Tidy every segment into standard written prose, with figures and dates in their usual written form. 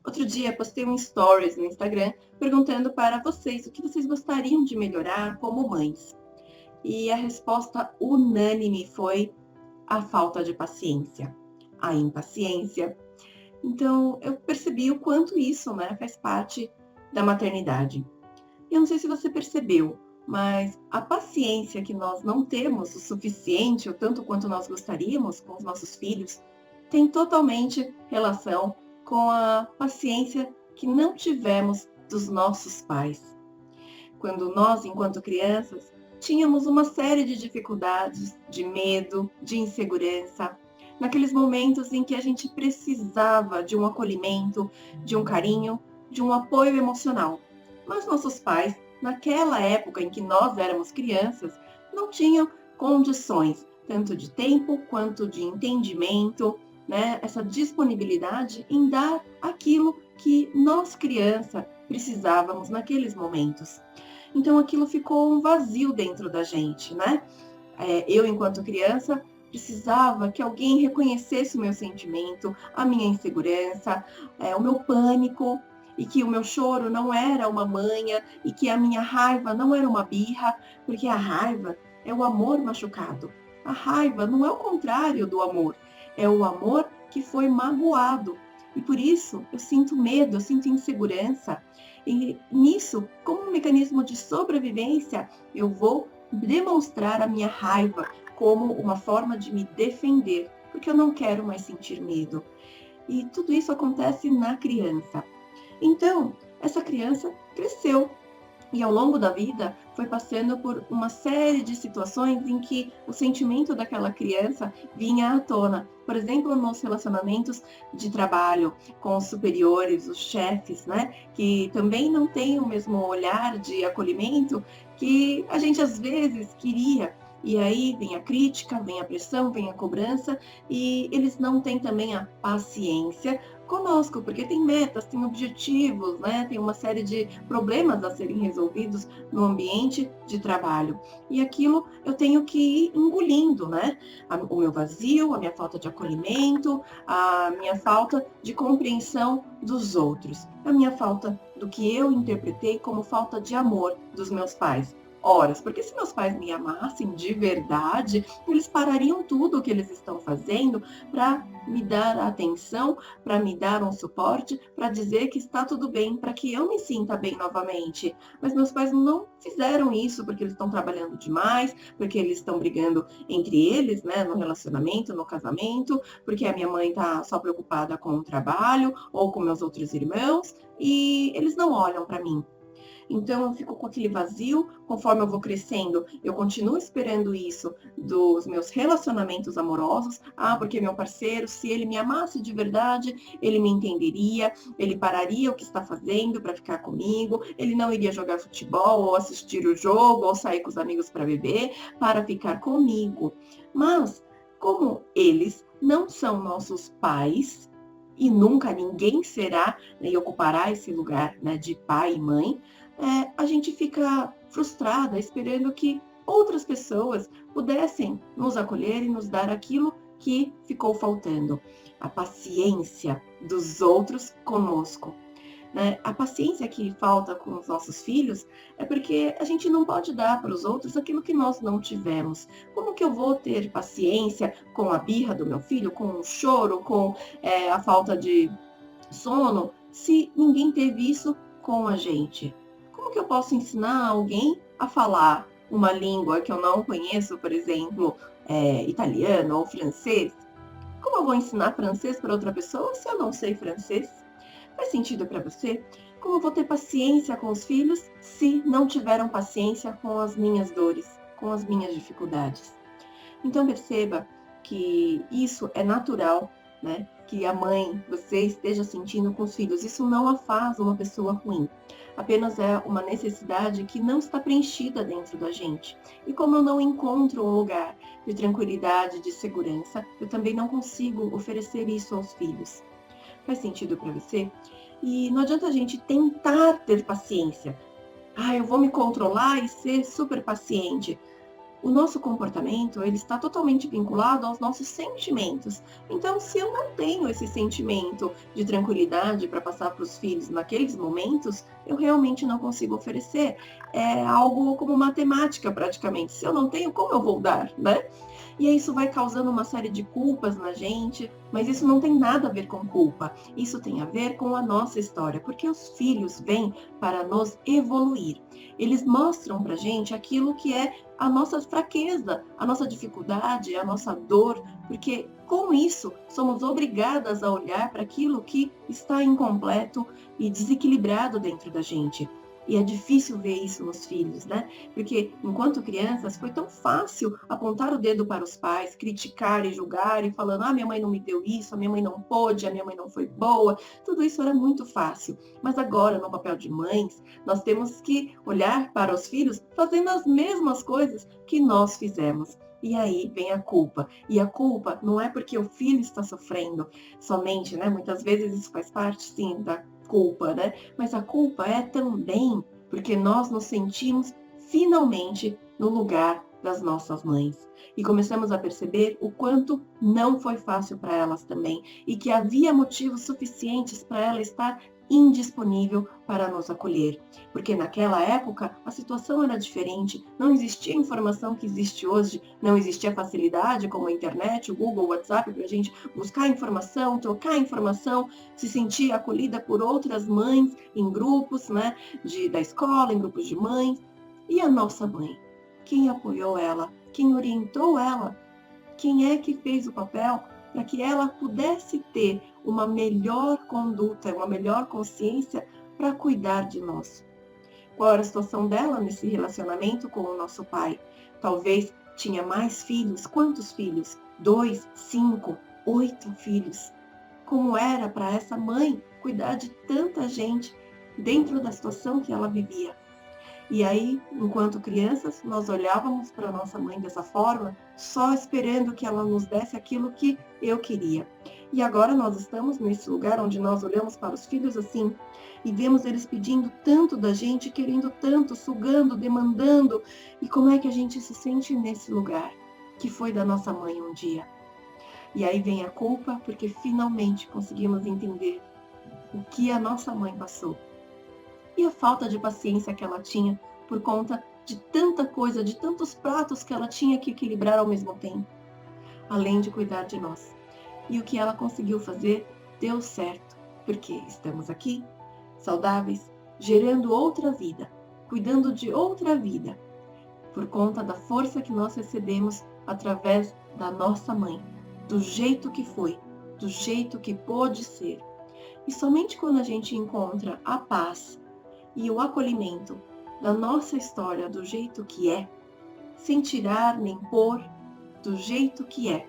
Outro dia postei um stories no Instagram perguntando para vocês o que vocês gostariam de melhorar como mães. E a resposta unânime foi a falta de paciência, a impaciência. Então eu percebi o quanto isso, faz parte da maternidade. E eu não sei se você percebeu, mas a paciência que nós não temos o suficiente, ou tanto quanto nós gostaríamos com os nossos filhos, tem totalmente relação com a paciência que não tivemos dos nossos pais. Quando nós, enquanto crianças, tínhamos uma série de dificuldades, de medo, de insegurança, naqueles momentos em que a gente precisava de um acolhimento, de um carinho, de um apoio emocional. Mas nossos pais, naquela época em que nós éramos crianças, não tinham condições, tanto de tempo quanto de entendimento, essa disponibilidade em dar aquilo que nós, criança, precisávamos naqueles momentos. Então aquilo ficou um vazio dentro da gente, Eu, enquanto criança, precisava que alguém reconhecesse o meu sentimento, a minha insegurança, o meu pânico, e que o meu choro não era uma manha, e que a minha raiva não era uma birra, porque a raiva é o amor machucado. A raiva não é o contrário do amor, é o amor que foi magoado. E por isso eu sinto medo, eu sinto insegurança. E nisso, como um mecanismo de sobrevivência, eu vou demonstrar a minha raiva como uma forma de me defender, porque eu não quero mais sentir medo. E tudo isso acontece na criança. Então, essa criança cresceu e ao longo da vida foi passando por uma série de situações em que o sentimento daquela criança vinha à tona. Por exemplo, nos relacionamentos de trabalho com os superiores, os chefes, que também não têm o mesmo olhar de acolhimento que a gente às vezes queria. E aí vem a crítica, vem a pressão, vem a cobrança, e eles não têm também a paciência conosco, porque tem metas, tem objetivos, tem uma série de problemas a serem resolvidos no ambiente de trabalho. E aquilo eu tenho que ir engolindo, O meu vazio, a minha falta de acolhimento, a minha falta de compreensão dos outros, a minha falta do que eu interpretei como falta de amor dos meus pais. Horas, porque se meus pais me amassem de verdade, eles parariam tudo o que eles estão fazendo para me dar atenção, para me dar um suporte, para dizer que está tudo bem, para que eu me sinta bem novamente. Mas meus pais não fizeram isso porque eles estão trabalhando demais, porque eles estão brigando entre eles, no relacionamento, no casamento, porque a minha mãe está só preocupada com o trabalho ou com meus outros irmãos, e eles não olham para mim. Então eu fico com aquele vazio, conforme eu vou crescendo, eu continuo esperando isso dos meus relacionamentos amorosos. Porque meu parceiro, se ele me amasse de verdade, ele me entenderia, ele pararia o que está fazendo para ficar comigo, ele não iria jogar futebol, ou assistir o jogo, ou sair com os amigos para beber, para ficar comigo. Mas, como eles não são nossos pais, e nunca ninguém será, e ocupará esse lugar, de pai e mãe, a gente fica frustrada esperando que outras pessoas pudessem nos acolher e nos dar aquilo que ficou faltando. A paciência dos outros conosco. A paciência que falta com os nossos filhos é porque a gente não pode dar para os outros aquilo que nós não tivemos. Como que eu vou ter paciência com a birra do meu filho, com o choro, com a falta de sono, se ninguém teve isso com a gente? Como que eu posso ensinar alguém a falar uma língua que eu não conheço, por exemplo, italiano ou francês? Como eu vou ensinar francês para outra pessoa se eu não sei francês? Faz sentido para você? Como eu vou ter paciência com os filhos se não tiveram paciência com as minhas dores, com as minhas dificuldades? Então perceba que isso é natural, que a mãe, você esteja sentindo com os filhos. Isso não a faz uma pessoa ruim. Apenas é uma necessidade que não está preenchida dentro da gente. E como eu não encontro um lugar de tranquilidade, de segurança, eu também não consigo oferecer isso aos filhos. Faz sentido para você? E não adianta a gente tentar ter paciência. Eu vou me controlar e ser super paciente. O nosso comportamento, ele está totalmente vinculado aos nossos sentimentos. Então, se eu não tenho esse sentimento de tranquilidade para passar para os filhos naqueles momentos, eu realmente não consigo oferecer. É algo como matemática, praticamente. Se eu não tenho, como eu vou dar, né? E aí isso vai causando uma série de culpas na gente, mas isso não tem nada a ver com culpa. Isso tem a ver com a nossa história, porque os filhos vêm para nos evoluir. Eles mostram pra gente aquilo que é a nossa fraqueza, a nossa dificuldade, a nossa dor, porque com isso somos obrigadas a olhar para aquilo que está incompleto e desequilibrado dentro da gente. E é difícil ver isso nos filhos, né? Porque enquanto crianças foi tão fácil apontar o dedo para os pais, criticar e julgar e falando: "Ah, minha mãe não me deu isso, a minha mãe não pôde, a minha mãe não foi boa". Tudo isso era muito fácil. Mas agora, no papel de mães, nós temos que olhar para os filhos fazendo as mesmas coisas que nós fizemos. E aí vem a culpa. E a culpa não é porque o filho está sofrendo somente, né? Muitas vezes isso faz parte, sim, da culpa, né? Mas a culpa é também porque nós nos sentimos finalmente no lugar das nossas mães. E começamos a perceber o quanto não foi fácil para elas também e que havia motivos suficientes para ela estar indisponível para nos acolher. Porque naquela época a situação era diferente, não existia a informação que existe hoje, não existia facilidade como a internet, o Google, o WhatsApp para a gente buscar informação, trocar informação, se sentir acolhida por outras mães em grupos, né, da escola, em grupos de mães. E a nossa mãe? Quem apoiou ela? Quem orientou ela? Quem é que fez o papel para que ela pudesse ter uma melhor conduta, uma melhor consciência para cuidar de nós? Qual era a situação dela nesse relacionamento com o nosso pai? Talvez tinha mais filhos. Quantos filhos? 2, 5, 8 filhos. Como era para essa mãe cuidar de tanta gente dentro da situação que ela vivia? E aí, enquanto crianças, nós olhávamos para nossa mãe dessa forma, só esperando que ela nos desse aquilo que eu queria. E agora nós estamos nesse lugar onde nós olhamos para os filhos assim e vemos eles pedindo tanto da gente, querendo tanto, sugando, demandando. E como é que a gente se sente nesse lugar que foi da nossa mãe um dia? E aí vem a culpa, porque finalmente conseguimos entender o que a nossa mãe passou e a falta de paciência que ela tinha por conta de tanta coisa, de tantos pratos que ela tinha que equilibrar ao mesmo tempo, além de cuidar de nós. E o que ela conseguiu fazer deu certo, porque estamos aqui, saudáveis, gerando outra vida, cuidando de outra vida, por conta da força que nós recebemos através da nossa mãe, do jeito que foi, do jeito que pôde ser. E somente quando a gente encontra a paz e o acolhimento da nossa história do jeito que é, sem tirar nem pôr, do jeito que é,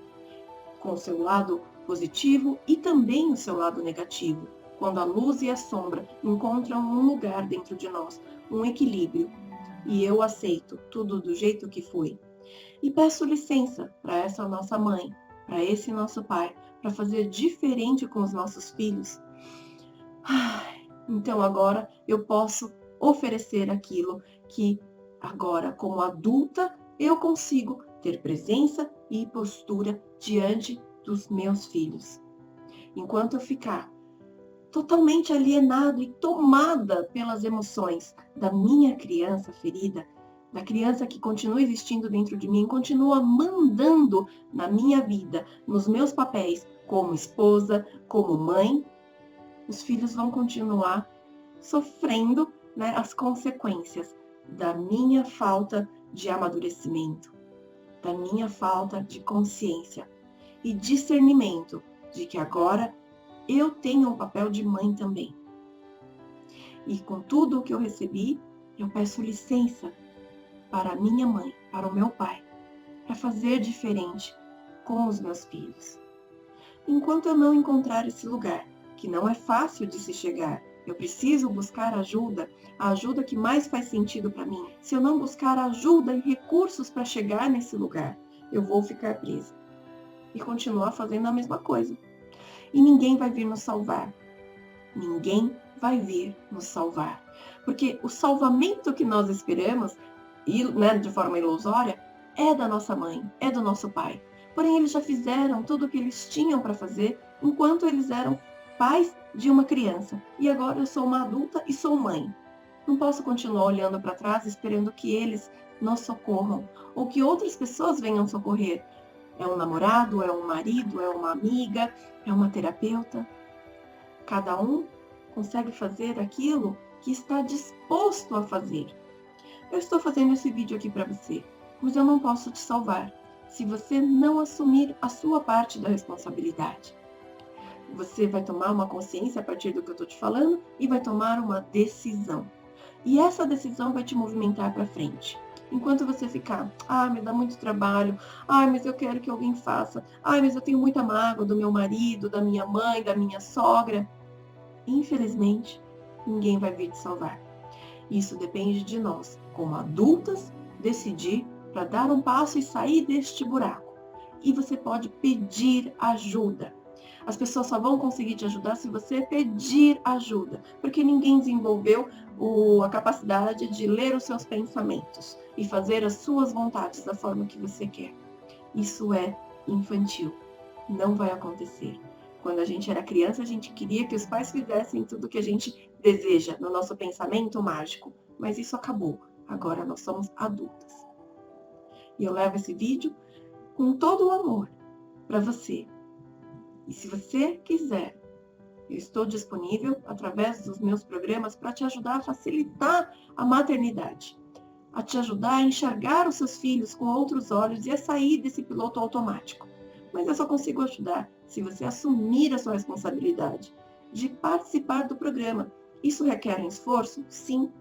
com o seu lado positivo e também o seu lado negativo, quando a luz e a sombra encontram um lugar dentro de nós, um equilíbrio, e eu aceito tudo do jeito que foi. E peço licença para essa nossa mãe, para esse nosso pai, para fazer diferente com os nossos filhos. Então agora eu posso oferecer aquilo que agora, como adulta, eu consigo ter presença e postura diante dos meus filhos. Enquanto eu ficar totalmente alienado e tomada pelas emoções da minha criança ferida, da criança que continua existindo dentro de mim, continua mandando na minha vida, nos meus papéis como esposa, como mãe, os filhos vão continuar sofrendo, né, as consequências da minha falta de amadurecimento, da minha falta de consciência e discernimento de que agora eu tenho um papel de mãe também. E com tudo o que eu recebi, eu peço licença para a minha mãe, para o meu pai, para fazer diferente com os meus filhos. Enquanto eu não encontrar esse lugar, que não é fácil de se chegar, eu preciso buscar ajuda, a ajuda que mais faz sentido para mim. Se eu não buscar ajuda e recursos para chegar nesse lugar, eu vou ficar presa e continuar fazendo a mesma coisa. E ninguém vai vir nos salvar. Ninguém vai vir nos salvar. Porque o salvamento que nós esperamos, né, de forma ilusória, é da nossa mãe, é do nosso pai. Porém, eles já fizeram tudo o que eles tinham para fazer enquanto eles eram pais de uma criança. E agora eu sou uma adulta e sou mãe. Não posso continuar olhando para trás esperando que eles nos socorram ou que outras pessoas venham socorrer. É um namorado, é um marido, é uma amiga, é uma terapeuta. Cada um consegue fazer aquilo que está disposto a fazer. Eu estou fazendo esse vídeo aqui para você, mas eu não posso te salvar se você não assumir a sua parte da responsabilidade. Você vai tomar uma consciência a partir do que eu estou te falando e vai tomar uma decisão. E essa decisão vai te movimentar para frente. Enquanto você ficar, me dá muito trabalho, mas eu quero que alguém faça, mas eu tenho muita mágoa do meu marido, da minha mãe, da minha sogra. Infelizmente, ninguém vai vir te salvar. Isso depende de nós, como adultas, decidir para dar um passo e sair deste buraco. E você pode pedir ajuda. As pessoas só vão conseguir te ajudar se você pedir ajuda, porque ninguém desenvolveu a capacidade de ler os seus pensamentos e fazer as suas vontades da forma que você quer. Isso é infantil. Não vai acontecer. Quando a gente era criança, a gente queria que os pais fizessem tudo o que a gente deseja no nosso pensamento mágico. Mas isso acabou. Agora nós somos adultas. E eu levo esse vídeo com todo o amor para você. E se você quiser, eu estou disponível através dos meus programas para te ajudar a facilitar a maternidade, a te ajudar a enxergar os seus filhos com outros olhos e a sair desse piloto automático. Mas eu só consigo ajudar se você assumir a sua responsabilidade de participar do programa. Isso requer um esforço? Sim.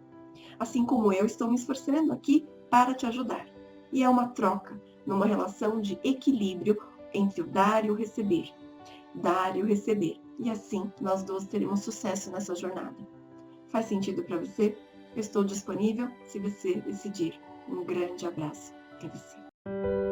Assim como eu estou me esforçando aqui para te ajudar. E é uma troca, numa relação de equilíbrio entre o dar e o receber. Dar e o receber. E assim nós duas teremos sucesso nessa jornada. Faz sentido para você? Eu estou disponível se você decidir. Um grande abraço para você.